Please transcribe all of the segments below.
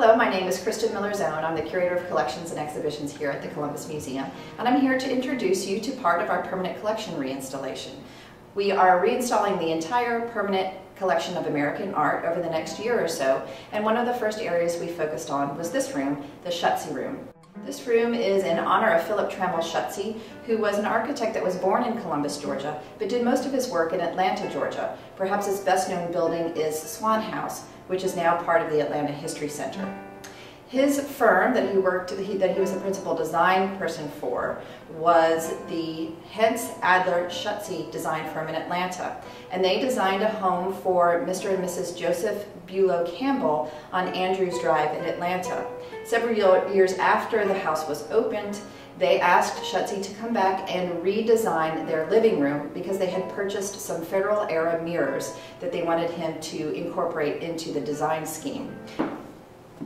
Hello, my name is Kristen Miller-Zone. I'm the Curator of Collections and Exhibitions here at the Columbus Museum, and I'm here to introduce you to part of our permanent collection reinstallation. We are reinstalling the entire permanent collection of American art over the next year or so, and one of the first areas we focused on was this room, the Schutze Room. This room is in honor of Philip Trammell Schutze, who was an architect that was born in Columbus, Georgia, but did most of his work in Atlanta, Georgia. Perhaps his best-known building is Swan House, which is now part of the Atlanta History Center. His firm that he was the principal design person for was the Hens Adler Schutze design firm in Atlanta, and they designed a home for Mr. and Mrs. Joseph Bulow Campbell on Andrews Drive in Atlanta. Several years after the house was opened, they asked Schutze to come back and redesign their living room because they had purchased some Federal era mirrors that they wanted him to incorporate into the design scheme.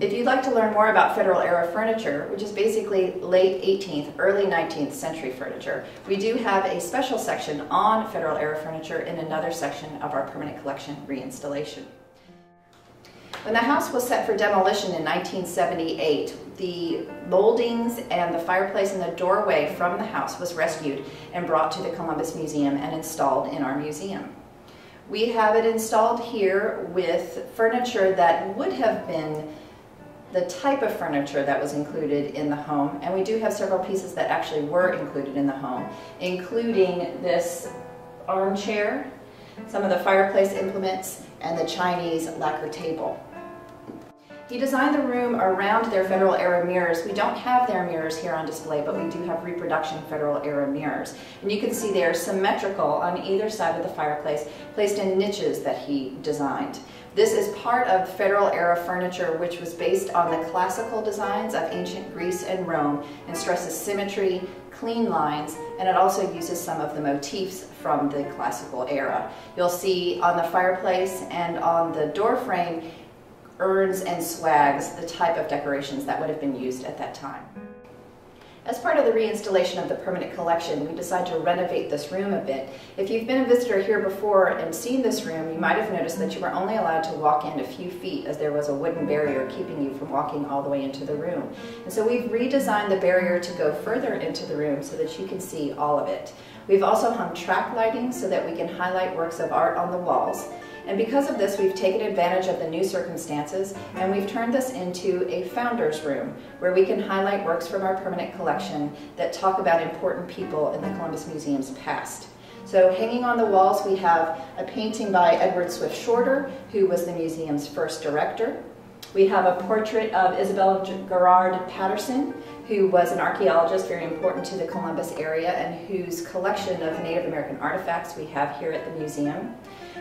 If you'd like to learn more about Federal era furniture, which is basically late 18th, early 19th century furniture, we do have a special section on Federal era furniture in another section of our permanent collection reinstallation. When the house was set for demolition in 1978, the moldings and the fireplace in the doorway from the house was rescued and brought to the Columbus Museum and installed in our museum. We have it installed here with furniture that would have been the type of furniture that was included in the home, and we do have several pieces that actually were included in the home, including this armchair, some of the fireplace implements, and the Chinese lacquer table. He designed the room around their Federal era mirrors. We don't have their mirrors here on display, but we do have reproduction Federal era mirrors. And you can see they're symmetrical on either side of the fireplace, placed in niches that he designed. This is part of Federal era furniture, which was based on the classical designs of ancient Greece and Rome and stresses symmetry, clean lines, and it also uses some of the motifs from the classical era. You'll see on the fireplace and on the door frame urns and swags, the type of decorations that would have been used at that time. As part of the reinstallation of the permanent collection, we decided to renovate this room a bit. If you've been a visitor here before and seen this room, you might have noticed that you were only allowed to walk in a few feet as there was a wooden barrier keeping you from walking all the way into the room. And so we've redesigned the barrier to go further into the room so that you can see all of it. We've also hung track lighting so that we can highlight works of art on the walls. And because of this, we've taken advantage of the new circumstances and we've turned this into a founder's room where we can highlight works from our permanent collection that talk about important people in the Columbus Museum's past. So hanging on the walls, we have a painting by Edward Swift Shorter, who was the museum's first director. We have a portrait of Isabella Garrard Patterson, who was an archaeologist very important to the Columbus area and whose collection of Native American artifacts we have here at the museum.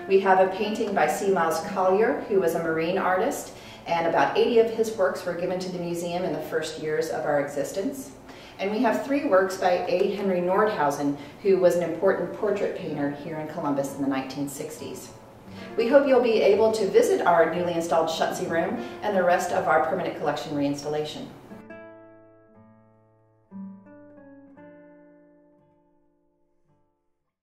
We have a painting by C. Miles Collier, who was a marine artist, and about 80 of his works were given to the museum in the first years of our existence. And we have 3 works by A. Henry Nordhausen, who was an important portrait painter here in Columbus in the 1960s. We hope you'll be able to visit our newly installed Schutze room and the rest of our permanent collection reinstallation.